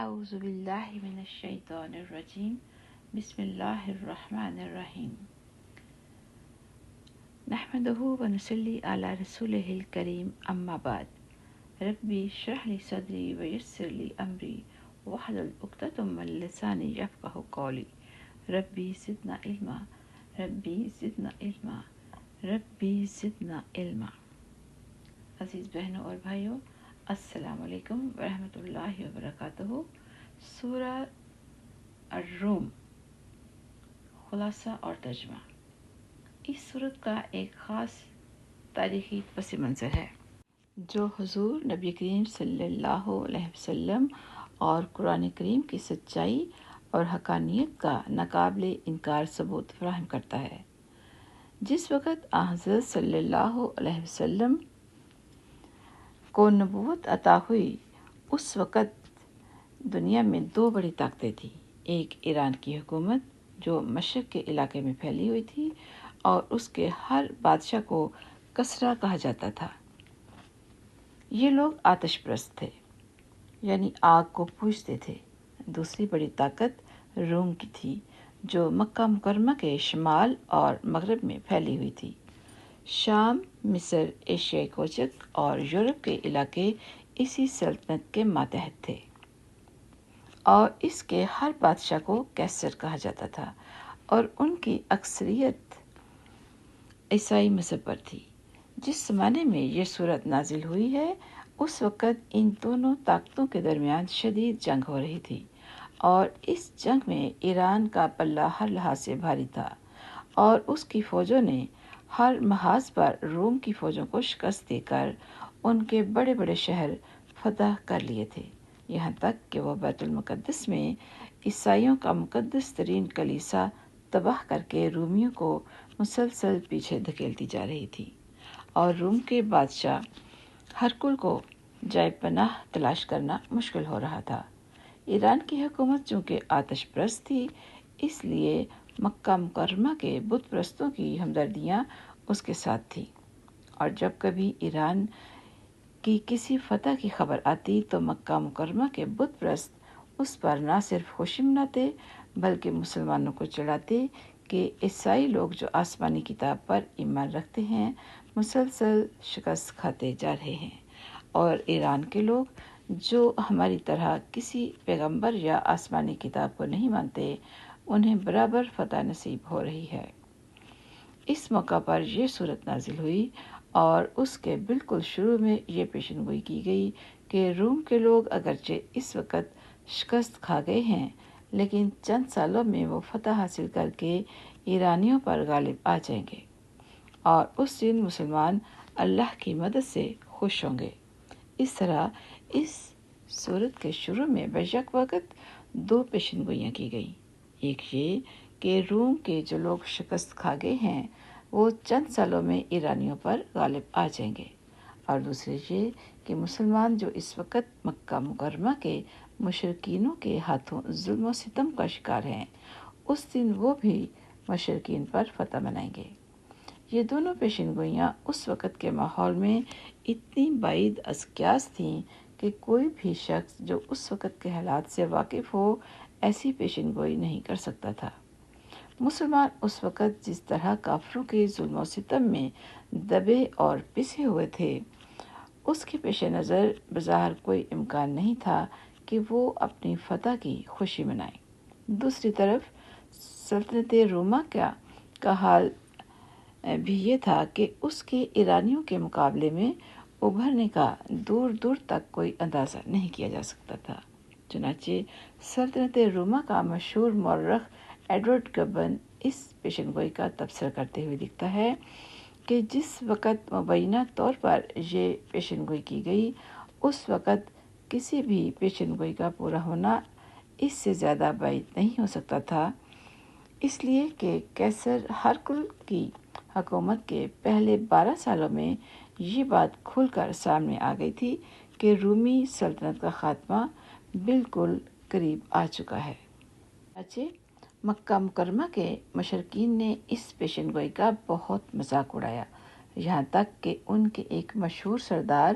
اعوذ باللہ من الشیطان الرجیم بسم اللہ الرحمن الرحیم نحمدہ ونصلی علی رسولہ الکریم اما بعد ربی اشرح لی صدری ویسر لی امری واحلل عقدۃ من لسانی یفقہوا قولی ربی زدنا علما ربی زدنا علما ربی زدنا علما۔ عزیز بہنوں اور بھائیوں، السلام علیکم ورحمۃ اللہ وبرکاتہ۔ سورہ الروم خلاصہ اور ترجمہ۔ اس سورت کا ایک خاص تاریخی پس منظر ہے جو حضور نبی کریم صلی اللہ علیہ وسلم اور قرآن کریم کی سچائی اور حقانیت کا ناقابل انکار ثبوت فراہم کرتا ہے۔ جس وقت حضرت صلی اللہ علیہ وسلم کو نبوت عطا ہوئی، اس وقت دنیا میں دو بڑی طاقتیں تھیں۔ ایک ایران کی حکومت جو مشرق کے علاقے میں پھیلی ہوئی تھی اور اس کے ہر بادشاہ کو کسریٰ کہا جاتا تھا۔ یہ لوگ آتش پرست تھے، یعنی آگ کو پوجتے تھے۔ دوسری بڑی طاقت روم کی تھی جو مکہ مکرمہ کے شمال اور مغرب میں پھیلی ہوئی تھی۔ شام، مصر، ایشیائی کوچک اور یورپ کے علاقے اسی سلطنت کے ماتحت تھے اور اس کے ہر بادشاہ کو قیصر کہا جاتا تھا اور ان کی اکثریت عیسائی مذہب پر تھی۔ جس زمانے میں یہ سورت نازل ہوئی ہے، اس وقت ان دونوں طاقتوں کے درمیان شدید جنگ ہو رہی تھی اور اس جنگ میں ایران کا پلہ ہر لحاظ سے بھاری تھا اور اس کی فوجوں نے ہر محاذ پر روم کی فوجوں کو شکست دے کر ان کے بڑے بڑے شہر فتح کر لیے تھے، یہاں تک کہ وہ بیت المقدس میں عیسائیوں کا مقدس ترین کلیسا تباہ کر کے رومیوں کو مسلسل پیچھے دھکیلتی جا رہی تھی اور روم کے بادشاہ ہرقل کو جائے پناہ تلاش کرنا مشکل ہو رہا تھا۔ ایران کی حکومت چونکہ آتش پرست تھی، اس لیے مکہ مکرمہ کے بت پرستوں کی ہمدردیاں اس کے ساتھ تھیں، اور جب کبھی ایران کی کسی فتح کی خبر آتی تو مکہ مکرمہ کے بت پرست اس پر نہ صرف خوشی مناتے بلکہ مسلمانوں کو چڑھاتے کہ عیسائی لوگ جو آسمانی کتاب پر ایمان رکھتے ہیں مسلسل شکست کھاتے جا رہے ہیں، اور ایران کے لوگ جو ہماری طرح کسی پیغمبر یا آسمانی کتاب کو نہیں مانتے انہیں برابر فتح نصیب ہو رہی ہے۔ اس موقع پر یہ سورت نازل ہوئی اور اس کے بالکل شروع میں یہ پیشن گوئی کی گئی کہ روم کے لوگ اگرچہ اس وقت شکست کھا گئے ہیں، لیکن چند سالوں میں وہ فتح حاصل کر کے ایرانیوں پر غالب آ جائیں گے اور اس دن مسلمان اللہ کی مدد سے خوش ہوں گے۔ اس طرح اس سورت کے شروع میں بیشک وقت دو پیشن گوئیاں کی گئیں۔ ایک یہ کہ روم کے جو لوگ شکست کھا گئے ہیں وہ چند سالوں میں ایرانیوں پر غالب آ جائیں گے، اور دوسرے یہ کہ مسلمان جو اس وقت مکہ مکرمہ کے مشرکینوں کے ہاتھوں ظلم و ستم کا شکار ہیں، اس دن وہ بھی مشرکین پر فتح منائیں گے۔ یہ دونوں پیشن گوئیاں اس وقت کے ماحول میں اتنی بعید از قیاس تھیں کہ کوئی بھی شخص جو اس وقت کے حالات سے واقف ہو ایسی پیشن گوئی نہیں کر سکتا تھا۔ مسلمان اس وقت جس طرح کافروں کے ظلم و ستم میں دبے اور پسے ہوئے تھے، اس کے پیش نظر بظاہر کوئی امکان نہیں تھا کہ وہ اپنی فتح کی خوشی منائیں۔ دوسری طرف سلطنت روما کا حال بھی یہ تھا کہ اس کے ایرانیوں کے مقابلے میں ابھرنے کا دور دور تک کوئی اندازہ نہیں کیا جا سکتا تھا۔ چنانچہ سلطنت روما کا مشہور مورخ ایڈورڈ گبن اس پیشن گوئی کا تبصرہ کرتے ہوئے لکھتا ہے کہ جس وقت مبینہ طور پر یہ پیشن گوئی کی گئی، اس وقت کسی بھی پیشن گوئی کا پورا ہونا اس سے زیادہ بعید نہیں ہو سکتا تھا، اس لیے کہ قیصر ہرقل کی حکومت کے پہلے 12 سالوں میں یہ بات کھل کر سامنے آ گئی تھی کہ رومی سلطنت کا خاتمہ بالکل قریب آ چکا ہے۔ چنانچہ مکہ مکرمہ کے مشرکین نے اس پیشن گوئی کا بہت مذاق اڑایا، یہاں تک کہ ان کے ایک مشہور سردار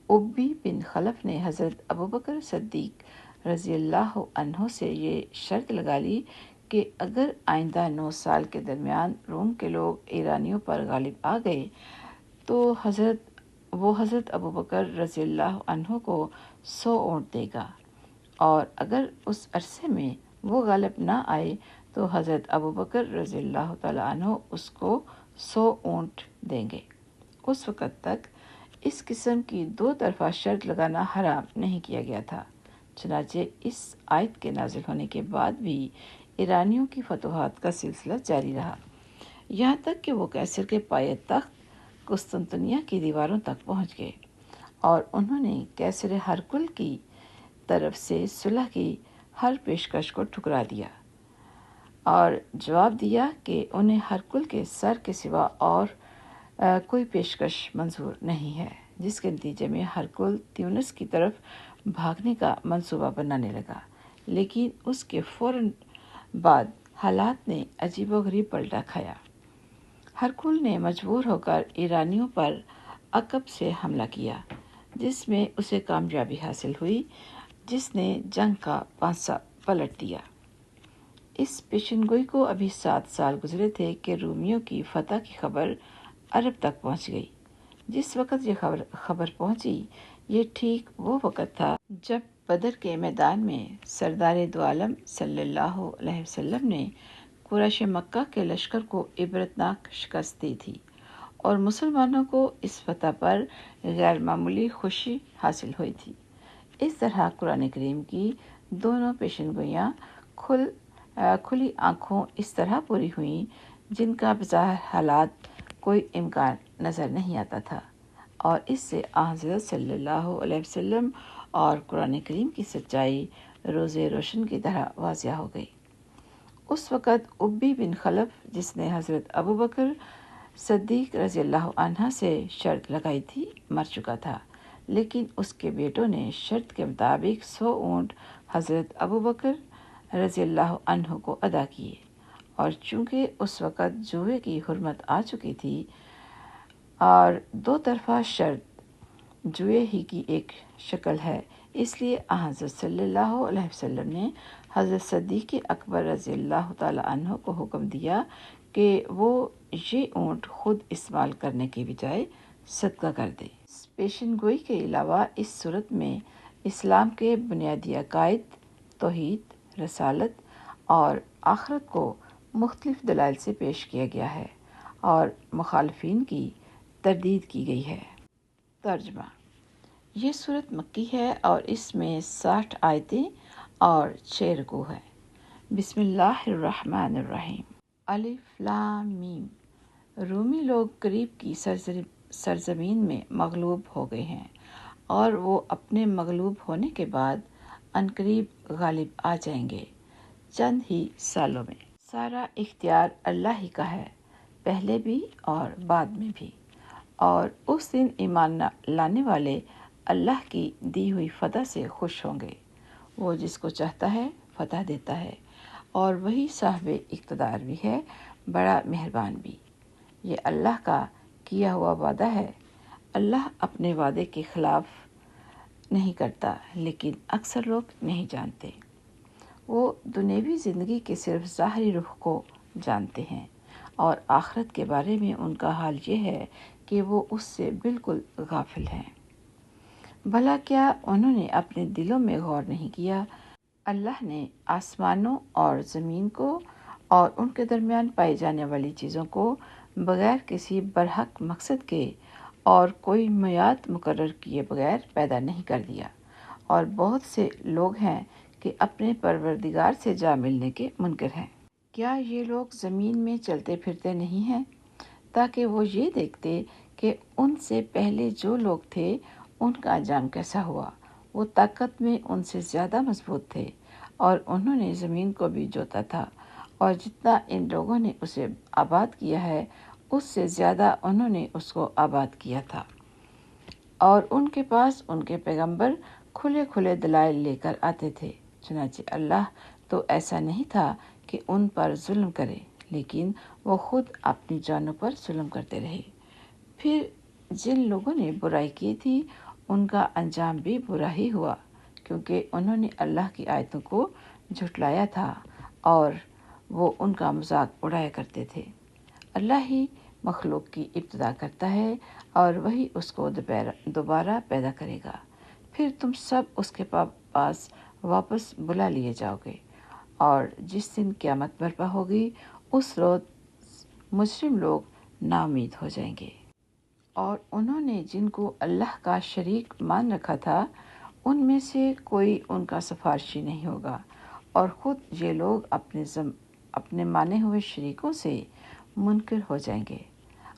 ابی بن خلف نے حضرت ابوبکر صدیق رضی اللہ عنہ سے یہ شرط لگا لی کہ اگر آئندہ 9 سال کے درمیان روم کے لوگ ایرانیوں پر غالب آ گئے تو حضرت ابوبکر رضی اللہ عنہ کو 100 اونٹ دے گا، اور اگر اس عرصے میں وہ غالب نہ آئے تو حضرت ابوبکر رضی اللہ تعالیٰ عنہ اس کو 100 اونٹ دیں گے۔ اس وقت تک اس قسم کی 2 طرفہ شرط لگانا حرام نہیں کیا گیا تھا، چنانچہ اس آیت کے نازل ہونے کے بعد بھی ایرانیوں کی فتوحات کا سلسلہ جاری رہا، یہاں تک کہ وہ کیسر کے پایہ تخت قسطنطنیہ کی دیواروں تک پہنچ گئے، اور انہوں نے کیسر ہرقل کی طرف سے صلح کی ہر پیشکش کو ٹھکرا دیا اور جواب دیا کہ انہیں ہرقل کے سر کے سوا اور کوئی پیشکش منظور نہیں ہے، جس کے نتیجے میں ہرقل تیونس کی طرف بھاگنے کا منصوبہ بنانے لگا، لیکن اس کے فوراً بعد حالات نے عجیب و غریب پلٹا کھایا۔ ہرقل نے مجبور ہو کر ایرانیوں پر عقب سے حملہ کیا، جس میں اسے کامیابی حاصل ہوئی، جس نے جنگ کا پانسہ پلٹ دیا۔ اس پیشن گوئی کو ابھی 7 سال گزرے تھے کہ رومیوں کی فتح کی خبر عرب تک پہنچ گئی۔ جس وقت یہ خبر پہنچی، یہ ٹھیک وہ وقت تھا جب بدر کے میدان میں سردار دو عالم صلی اللہ علیہ وسلم نے قریش مکہ کے لشکر کو عبرتناک شکست دی تھی، اور مسلمانوں کو اس فتح پر غیر معمولی خوشی حاصل ہوئی تھی۔ اس طرح قرآن کریم کی دونوں پیشن گوئیاں کھلی آنکھوں اس طرح پوری ہوئیں جن کا بظاہر حالات کوئی امکان نظر نہیں آتا تھا، اور اس سے حضرت صلی اللہ علیہ وسلم اور قرآن کریم کی سچائی روز روشن کی طرح واضح ہو گئی۔ اس وقت ابی بن خلف، جس نے حضرت ابوبکر صدیق رضی اللہ عنہ سے شرط لگائی تھی، مر چکا تھا، لیکن اس کے بیٹوں نے شرط کے مطابق 100 اونٹ حضرت ابوبکر رضی اللہ عنہ کو ادا کیے، اور چونکہ اس وقت جوئے کی حرمت آ چکی تھی اور 2 طرفہ شرط جوئے ہی کی ایک شکل ہے، اس لیے حضرت صلی اللہ علیہ وسلم نے حضرت صدیق اکبر رضی اللہ تعالی عنہ کو حکم دیا کہ وہ یہ اونٹ خود استعمال کرنے کی بجائے صدقہ کر دے۔ اس پیشن گوئی کے علاوہ اس صورت میں اسلام کے بنیادی عقائد، توحید، رسالت اور آخرت کو مختلف دلائل سے پیش کیا گیا ہے اور مخالفین کی تردید کی گئی ہے۔ ترجمہ: یہ سورت مکی ہے اور اس میں 60 آیتیں اور 6 رکوع ہیں۔ بسم اللہ الرحمن الرحیم۔ الف لام میم۔ رومی لوگ قریب کی سرزمین میں مغلوب ہو گئے ہیں، اور وہ اپنے مغلوب ہونے کے بعد عنقریب غالب آ جائیں گے، چند ہی سالوں میں۔ سارا اختیار اللہ ہی کا ہے، پہلے بھی اور بعد میں بھی، اور اس دن ایمان لانے والے اللہ کی دی ہوئی فتح سے خوش ہوں گے۔ وہ جس کو چاہتا ہے فتح دیتا ہے، اور وہی صاحب اقتدار بھی ہے، بڑا مہربان بھی۔ یہ اللہ کا کیا ہوا وعدہ ہے۔ اللہ اپنے وعدے کے خلاف نہیں کرتا، لیکن اکثر لوگ نہیں جانتے۔ وہ دنیوی زندگی کے صرف ظاہری رخ کو جانتے ہیں، اور آخرت کے بارے میں ان کا حال یہ ہے کہ وہ اس سے بالکل غافل ہیں۔ بھلا کیا انہوں نے اپنے دلوں میں غور نہیں کیا؟ اللہ نے آسمانوں اور زمین کو اور ان کے درمیان پائی جانے والی چیزوں کو بغیر کسی برحق مقصد کے اور کوئی میعاد مقرر کیے بغیر پیدا نہیں کر دیا، اور بہت سے لوگ ہیں کہ اپنے پروردگار سے جا ملنے کے منکر ہیں۔ کیا یہ لوگ زمین میں چلتے پھرتے نہیں ہیں تاکہ وہ یہ دیکھتے کہ ان سے پہلے جو لوگ تھے ان کا انجام کیسا ہوا؟ وہ طاقت میں ان سے زیادہ مضبوط تھے، اور انہوں نے زمین کو بھی جوتا تھا، اور جتنا ان لوگوں نے اسے آباد کیا ہے اس سے زیادہ انہوں نے اس کو آباد کیا تھا، اور ان کے پاس ان کے پیغمبر کھلے کھلے دلائل لے کر آتے تھے۔ چنانچہ اللہ تو ایسا نہیں تھا کہ ان پر ظلم کرے، لیکن وہ خود اپنی جانوں پر ظلم کرتے رہے۔ پھر جن لوگوں نے برائی کی تھی ان کا انجام بھی برا ہی ہوا، کیونکہ انہوں نے اللہ کی آیتوں کو جھٹلایا تھا اور وہ ان کا مذاق اڑایا کرتے تھے۔ اللہ ہی مخلوق کی ابتدا کرتا ہے اور وہی اس کو دوبارہ پیدا کرے گا، پھر تم سب اس کے پاس واپس بلا لیے جاؤ گے، اور جس دن قیامت برپا ہوگی اس روز مجرم لوگ ناامید ہو جائیں گے۔ اور انہوں نے جن کو اللہ کا شریک مان رکھا تھا ان میں سے کوئی ان کا سفارشی نہیں ہوگا، اور خود یہ لوگ اپنے مانے ہوئے شریکوں سے منکر ہو جائیں گے۔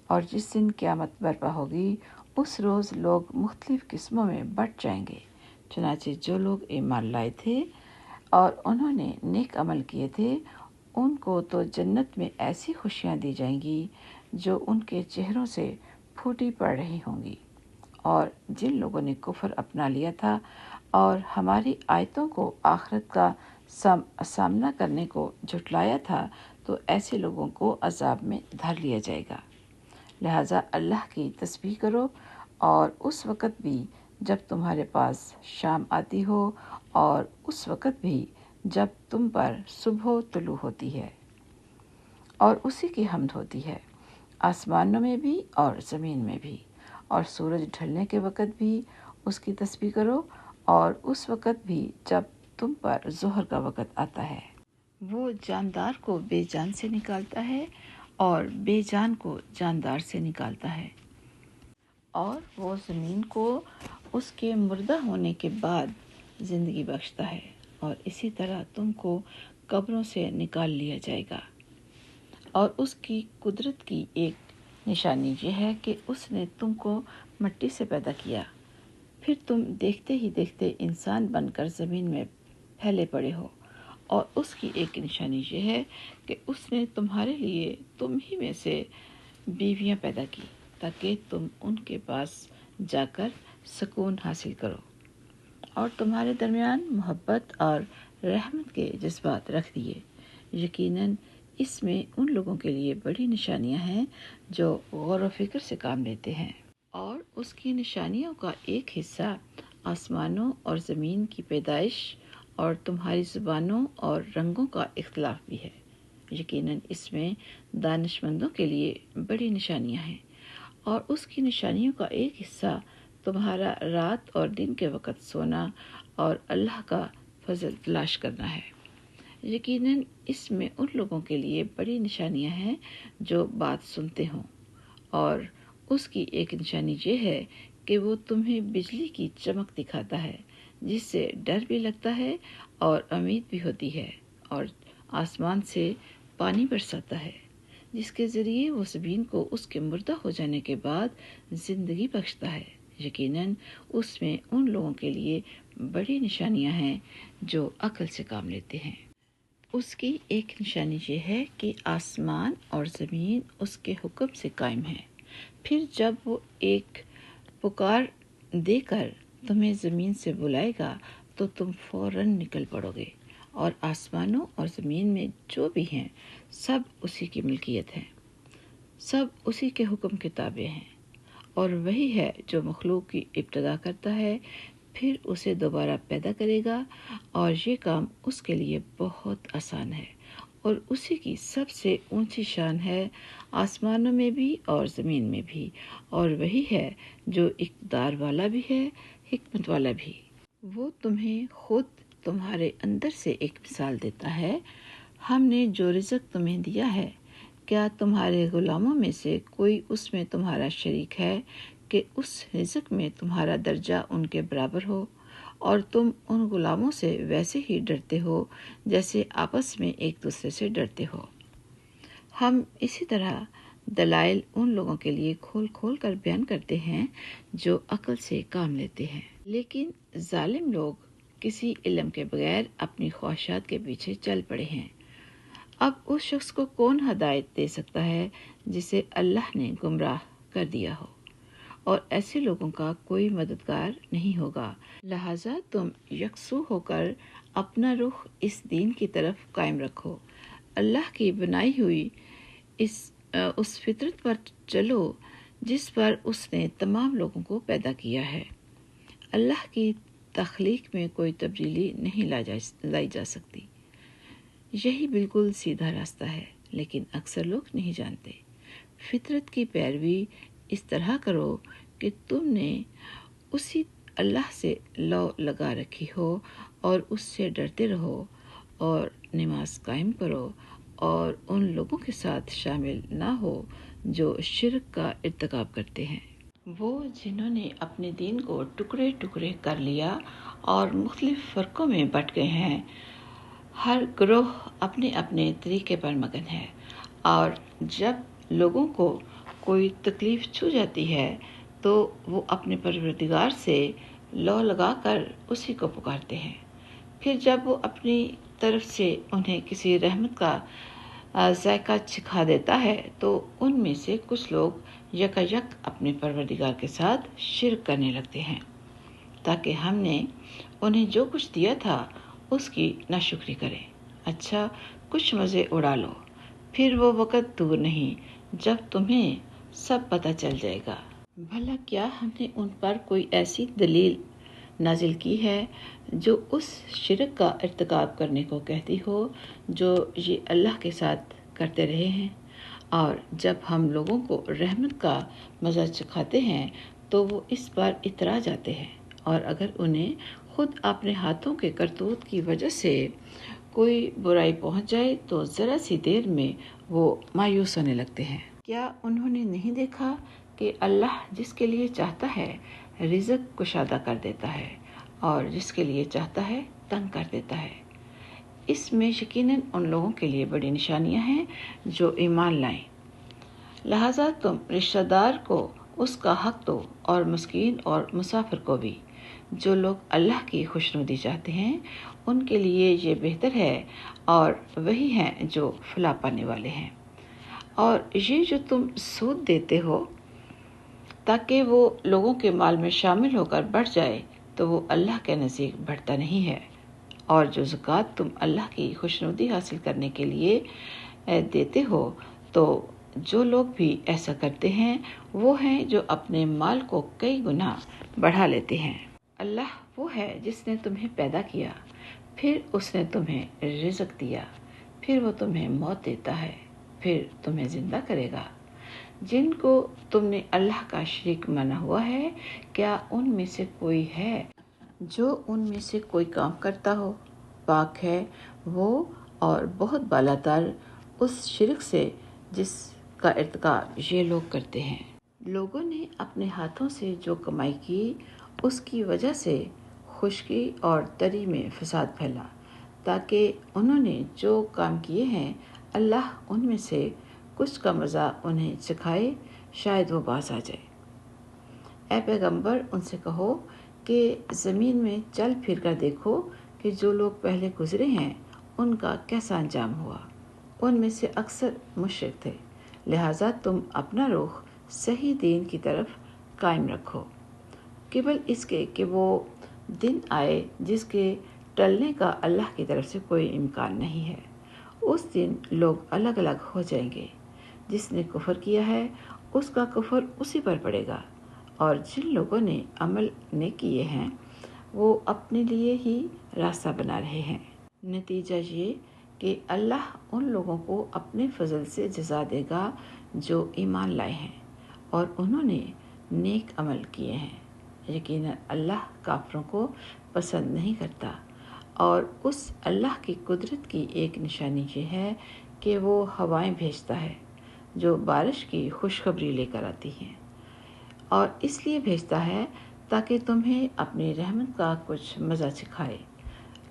اور جس دن قیامت برپا ہوگی اس روز لوگ مختلف قسموں میں بٹ جائیں گے، چنانچہ جو لوگ ایمان لائے تھے اور انہوں نے نیک عمل کیے تھے ان کو تو جنت میں ایسی خوشیاں دی جائیں گی جو ان کے چہروں سے پھوٹی پڑ رہی ہوں گی، اور جن لوگوں نے کفر اپنا لیا تھا اور ہماری آیتوں کو آخرت کا سامنا کرنے کو جھٹلایا تھا تو ایسے لوگوں کو عذاب میں دھر لیا جائے گا۔ لہٰذا اللہ کی تسبیح کرو، اور اس وقت بھی جب تمہارے پاس شام آتی ہو، اور اس وقت بھی جب تم پر صبح طلوع ہوتی ہے، اور اسی کی حمد ہوتی ہے آسمانوں میں بھی اور زمین میں بھی، اور سورج ڈھلنے کے وقت بھی اس کی تسبیح کرو، اور اس وقت بھی جب تم پر ظہر کا وقت آتا ہے۔ وہ جاندار کو بے جان سے نکالتا ہے اور بے جان کو جاندار سے نکالتا ہے، اور وہ زمین کو اس کے مردہ ہونے کے بعد زندگی بخشتا ہے، اور اسی طرح تم کو قبروں سے نکال لیا جائے گا۔ اور اس کی قدرت کی ایک نشانی یہ ہے کہ اس نے تم کو مٹی سے پیدا کیا، پھر تم دیکھتے ہی دیکھتے انسان بن کر زمین میں پھیلے پڑے ہو۔ اور اس کی ایک نشانی یہ ہے کہ اس نے تمہارے لیے تم ہی میں سے بیویاں پیدا کی تاکہ تم ان کے پاس جا کر سکون حاصل کرو، اور تمہارے درمیان محبت اور رحمت کے جذبات رکھ دیے۔ یقیناً اس میں ان لوگوں کے لیے بڑی نشانیاں ہیں جو غور و فکر سے کام لیتے ہیں۔ اور اس کی نشانیوں کا ایک حصہ آسمانوں اور زمین کی پیدائش اور تمہاری زبانوں اور رنگوں کا اختلاف بھی ہے۔ یقیناً اس میں دانش مندوں کے لیے بڑی نشانیاں ہیں۔ اور اس کی نشانیوں کا ایک حصہ تمہارا رات اور دن کے وقت سونا اور اللہ کا فضل تلاش کرنا ہے۔ یقیناً اس میں ان لوگوں کے لیے بڑی نشانیاں ہیں جو بات سنتے ہوں۔ اور اس کی ایک نشانی یہ ہے کہ وہ تمہیں بجلی کی چمک دکھاتا ہے جس سے ڈر بھی لگتا ہے اور امید بھی ہوتی ہے، اور آسمان سے پانی برساتا ہے جس کے ذریعے وہ زمین کو اس کے مردہ ہو جانے کے بعد زندگی بخشتا ہے۔ یقیناً اس میں ان لوگوں کے لیے بڑی نشانیاں ہیں جو عقل سے کام لیتے ہیں۔ اس کی ایک نشانی یہ ہے کہ آسمان اور زمین اس کے حکم سے قائم ہیں، پھر جب وہ ایک پکار دے کر تمہیں زمین سے بلائے گا تو تم فوراً نکل پڑو گے، اور آسمانوں اور زمین میں جو بھی ہیں سب اسی کی ملکیت ہے، سب اسی کے حکم کے تابع ہیں، اور وہی ہے جو مخلوق کی ابتدا کرتا ہے پھر اسے دوبارہ پیدا کرے گا، اور یہ کام اس کے لیے بہت آسان ہے، اور اسی کی سب سے اونچی شان ہے آسمانوں میں بھی اور زمین میں بھی، اور وہی ہے جو اقتدار والا بھی ہے، حکمت والا بھی۔ وہ تمہیں خود تمہارے اندر سے ایک مثال دیتا ہے۔ ہم نے جو رزق تمہیں دیا ہے، کیا تمہارے غلاموں میں سے کوئی اس میں تمہارا شریک ہے کہ اس رزق میں تمہارا درجہ ان کے برابر ہو، اور تم ان غلاموں سے ویسے ہی ڈرتے ہو جیسے آپس میں ایک دوسرے سے ڈرتے ہو۔ ہم اسی طرح دلائل ان لوگوں کے لیے کھول کھول کر بیان کرتے ہیں جو عقل سے کام لیتے ہیں، لیکن ظالم لوگ کسی علم کے بغیر اپنی خواہشات کے پیچھے چل پڑے ہیں۔ اب اس شخص کو کون ہدایت دے سکتا ہے جسے اللہ نے گمراہ کر دیا ہو، اور ایسے لوگوں کا کوئی مددگار نہیں ہوگا۔ لہٰذا تم یکسو ہو کر اپنا رخ اس دین کی طرف قائم رکھو، اللہ کی بنائی ہوئی اس فطرت پر چلو جس پر اس نے تمام لوگوں کو پیدا کیا ہے۔ اللہ کی تخلیق میں کوئی تبدیلی نہیں لائی جا سکتی۔ یہی بالکل سیدھا راستہ ہے، لیکن اکثر لوگ نہیں جانتے۔ فطرت کی پیروی اس طرح کرو کہ تم نے اسی اللہ سے لو لگا رکھی ہو اور اس سے ڈرتے رہو، اور نماز قائم کرو اور ان لوگوں کے ساتھ شامل نہ ہو جو شرک کا ارتکاب کرتے ہیں، وہ جنہوں نے اپنے دین کو ٹکڑے ٹکڑے کر لیا اور مختلف فرقوں میں بٹ گئے ہیں۔ ہر گروہ اپنے اپنے طریقے پر مگن ہے، اور جب لوگوں کو کوئی تکلیف چھو جاتی ہے تو وہ اپنے پروردگار سے لو لگا کر اسی کو پکارتے ہیں۔ پھر جب وہ اپنی طرف سے انہیں کسی رحمت کا ذائقہ چکھا دیتا ہے تو ان میں سے کچھ لوگ یکایک اپنے پروردگار کے ساتھ شرک کرنے لگتے ہیں، تاکہ ہم نے انہیں جو کچھ دیا تھا اس کی ناشکری کریں۔ اچھا، کچھ مزے اڑا لو، پھر وہ وقت دور نہیں جب تمہیں سب پتہ چل جائے گا۔ بھلا کیا ہم نے ان پر کوئی ایسی دلیل نازل کی ہے جو اس شرک کا ارتکاب کرنے کو کہتی ہو جو یہ اللہ کے ساتھ کرتے رہے ہیں؟ اور جب ہم لوگوں کو رحمت کا مزہ چکھاتے ہیں تو وہ اس پر اترا جاتے ہیں، اور اگر انہیں خود اپنے ہاتھوں کے کرتوت کی وجہ سے کوئی برائی پہنچ جائے تو ذرا سی دیر میں وہ مایوس ہونے لگتے ہیں۔ کیا انہوں نے نہیں دیکھا کہ اللہ جس کے لیے چاہتا ہے رزق کشادہ کر دیتا ہے اور جس کے لیے چاہتا ہے تنگ کر دیتا ہے؟ اس میں یقیناً ان لوگوں کے لیے بڑی نشانیاں ہیں جو ایمان لائیں۔ لہذا تم رشتہ دار کو اس کا حق دو، اور مسکین اور مسافر کو بھی۔ جو لوگ اللہ کی خوشنودی چاہتے ہیں ان کے لیے یہ بہتر ہے، اور وہی ہیں جو فلاح پانے والے ہیں۔ اور یہ جو تم سود دیتے ہو تاکہ وہ لوگوں کے مال میں شامل ہو کر بڑھ جائے تو وہ اللہ کے نزدیک بڑھتا نہیں ہے، اور جو زکوٰۃ تم اللہ کی خوشنودی حاصل کرنے کے لیے دیتے ہو تو جو لوگ بھی ایسا کرتے ہیں وہ ہیں جو اپنے مال کو کئی گنا بڑھا لیتے ہیں۔ اللہ وہ ہے جس نے تمہیں پیدا کیا، پھر اس نے تمہیں رزق دیا، پھر وہ تمہیں موت دیتا ہے، پھر تمہیں زندہ کرے گا۔ جن کو تم نے اللہ کا شریک مانا ہوا ہے، کیا ان میں سے کوئی ہے جو ان میں سے کوئی کام کرتا ہو؟ پاک ہے وہ اور بہت بالا تر اس شرک سے جس کا ارتکاب یہ لوگ کرتے ہیں۔ لوگوں نے اپنے ہاتھوں سے جو کمائی کی اس کی وجہ سے خشکی اور تری میں فساد پھیلا، تاکہ انہوں نے جو کام کیے ہیں اللہ ان میں سے کچھ کا مزہ انہیں چکھائے، شاید وہ باز آ جائے۔ اے پیغمبر، ان سے کہو کہ زمین میں چل پھر کر دیکھو کہ جو لوگ پہلے گزرے ہیں ان کا کیسا انجام ہوا۔ ان میں سے اکثر مشرک تھے، لہٰذا تم اپنا رخ صحیح دین کی طرف قائم رکھو، قبل اس کے کہ وہ دن آئے جس کے ٹلنے کا اللہ کی طرف سے کوئی امکان نہیں ہے۔ اس دن لوگ الگ الگ ہو جائیں گے، جس نے کفر کیا ہے اس کا کفر اسی پر پڑے گا، اور جن لوگوں نے عمل نیک کیے ہیں وہ اپنے لیے ہی راستہ بنا رہے ہیں۔ نتیجہ یہ کہ اللہ ان لوگوں کو اپنے فضل سے جزا دے گا جو ایمان لائے ہیں اور انہوں نے نیک عمل کیے ہیں۔ یقیناً اللہ کافروں کو پسند نہیں کرتا، اور اس اللہ کی قدرت کی ایک نشانی یہ ہے کہ وہ ہوائیں بھیجتا ہے جو بارش کی خوشخبری لے کر آتی ہیں، اور اس لیے بھیجتا ہے تاکہ تمہیں اپنی رحمت کا کچھ مزہ چکھائے،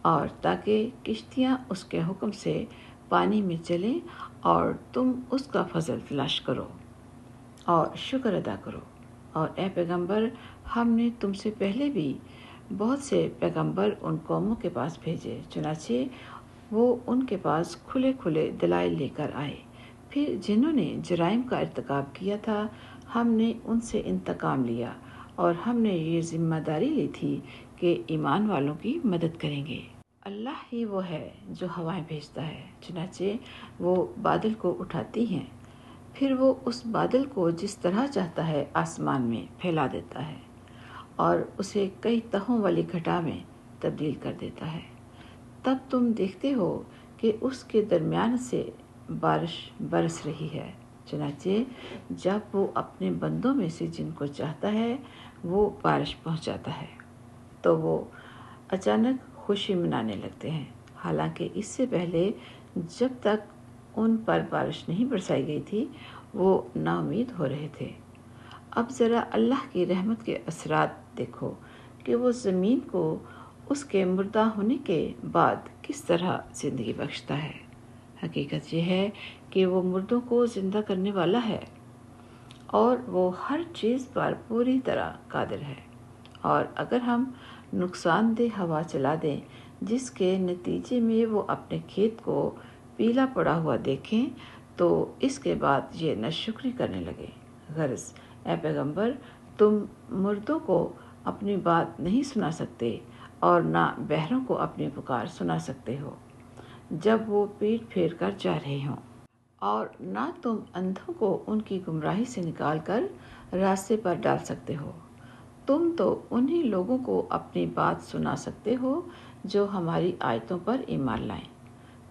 اور تاکہ کشتیاں اس کے حکم سے پانی میں چلیں اور تم اس کا فضل تلاش کرو اور شکر ادا کرو۔ اور اے پیغمبر، ہم نے تم سے پہلے بھی بہت سے پیغمبر ان قوموں کے پاس بھیجے، چنانچہ وہ ان کے پاس کھلے کھلے دلائل لے کر آئے، پھر جنہوں نے جرائم کا ارتکاب کیا تھا ہم نے ان سے انتقام لیا، اور ہم نے یہ ذمہ داری لی تھی کہ ایمان والوں کی مدد کریں گے۔ اللہ ہی وہ ہے جو ہوائیں بھیجتا ہے، چنانچہ وہ بادل کو اٹھاتی ہیں، پھر وہ اس بادل کو جس طرح چاہتا ہے آسمان میں پھیلا دیتا ہے، اور اسے کئی تہوں والی گھٹا میں تبدیل کر دیتا ہے۔ تب تم دیکھتے ہو کہ اس کے درمیان سے بارش برس رہی ہے، چنانچہ جب وہ اپنے بندوں میں سے جن کو چاہتا ہے وہ بارش پہنچاتا ہے تو وہ اچانک خوشی منانے لگتے ہیں، حالانکہ اس سے پہلے جب تک ان پر بارش نہیں برسائی گئی تھی وہ نا امید ہو رہے تھے۔ اب ذرا اللہ کی رحمت کے اثرات دیکھو کہ وہ زمین کو اس کے مردہ ہونے کے بعد کس طرح زندگی بخشتا ہے۔ حقیقت یہ ہے کہ وہ مردوں کو زندہ کرنے والا ہے اور وہ ہر چیز پر پوری طرح قادر ہے، اور اگر ہم نقصان دہ ہوا چلا دیں جس کے نتیجے میں وہ اپنے کھیت کو پیلا پڑا ہوا دیکھیں تو اس کے بعد یہ ناشکری کرنے لگے۔ غرض اے پیغمبر، تم مردوں کو اپنی بات نہیں سنا سکتے اور نہ بہروں کو اپنی پکار سنا سکتے ہو جب وہ پیٹ پھیر کر جا رہے ہوں، اور نہ تم اندھوں کو ان کی گمراہی سے نکال کر راستے پر ڈال سکتے ہو۔ تم تو انہی لوگوں کو اپنی بات سنا سکتے ہو جو ہماری آیتوں پر ایمان لائیں،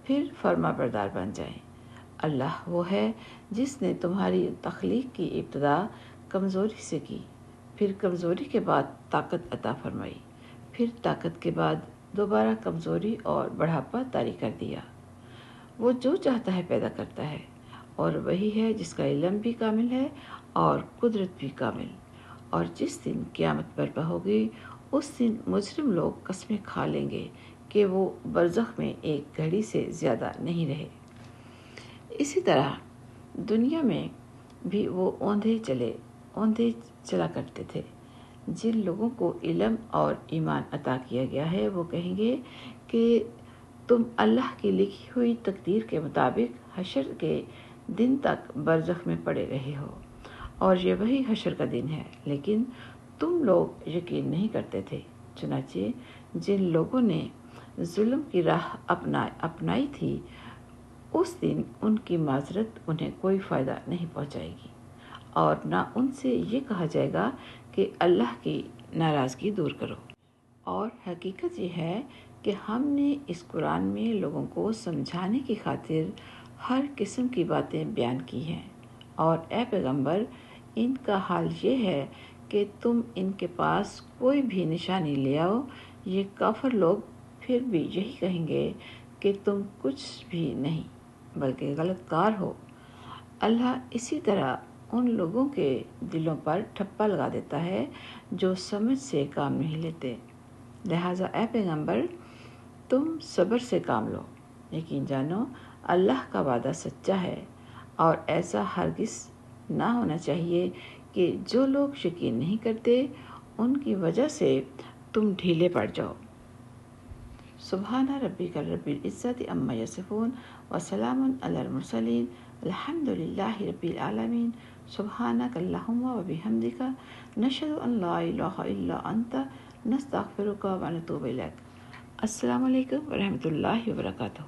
پھر فرما بردار بن جائیں۔ اللہ وہ ہے جس نے تمہاری تخلیق کی ابتدا کمزوری سے کی، پھر کمزوری کے بعد طاقت عطا فرمائی، پھر طاقت کے بعد دوبارہ کمزوری اور بڑھاپا طاری کر دیا۔ وہ جو چاہتا ہے پیدا کرتا ہے، اور وہی ہے جس کا علم بھی کامل ہے اور قدرت بھی کامل۔ اور جس دن قیامت برپا ہوگی اس دن مجرم لوگ قسمیں کھا لیں گے کہ وہ برزخ میں ایک گھڑی سے زیادہ نہیں رہے۔ اسی طرح دنیا میں بھی وہ اوندھے چلا کرتے تھے۔ جن لوگوں کو علم اور ایمان عطا کیا گیا ہے وہ کہیں گے کہ تم اللہ کی لکھی ہوئی تقدیر کے مطابق حشر کے دن تک برزخ میں پڑے رہے ہو، اور یہ وہی حشر کا دن ہے، لیکن تم لوگ یقین نہیں کرتے تھے۔ چنانچہ جن لوگوں نے ظلم کی راہ اپنائی تھی اس دن ان کی معذرت انہیں کوئی فائدہ نہیں پہنچائے گی، اور نہ ان سے یہ کہا جائے گا کہ اللہ کی ناراضگی دور کرو۔ اور حقیقت یہ ہے کہ ہم نے اس قرآن میں لوگوں کو سمجھانے کی خاطر ہر قسم کی باتیں بیان کی ہیں، اور اے پیغمبر ان کا حال یہ ہے کہ تم ان کے پاس کوئی بھی نشانی لے آؤ، یہ کافر لوگ پھر بھی یہی کہیں گے کہ تم کچھ بھی نہیں بلکہ غلط کار ہو۔ اللہ اسی طرح ان لوگوں کے دلوں پر ٹھپا لگا دیتا ہے جو سمجھ سے کام نہیں لیتے۔ لہٰذا اے پیغمبر تم صبر سے کام لو، یقین جانو اللہ کا وعدہ سچا ہے، اور ایسا ہرگز نہ ہونا چاہیے کہ جو لوگ یقین نہیں کرتے ان کی وجہ سے تم ڈھیلے پڑ جاؤ۔ سبحان ربک رب العزت عما یصفون وسلام علی المرسلین الحمد للہ رب العالمین۔ سبحانک اللہم وبحمدک نشہد ان لا الہ الا انت نستغفرک ونتوب الیک۔ السلام علیکم ورحمۃ اللہ وبرکاتہ۔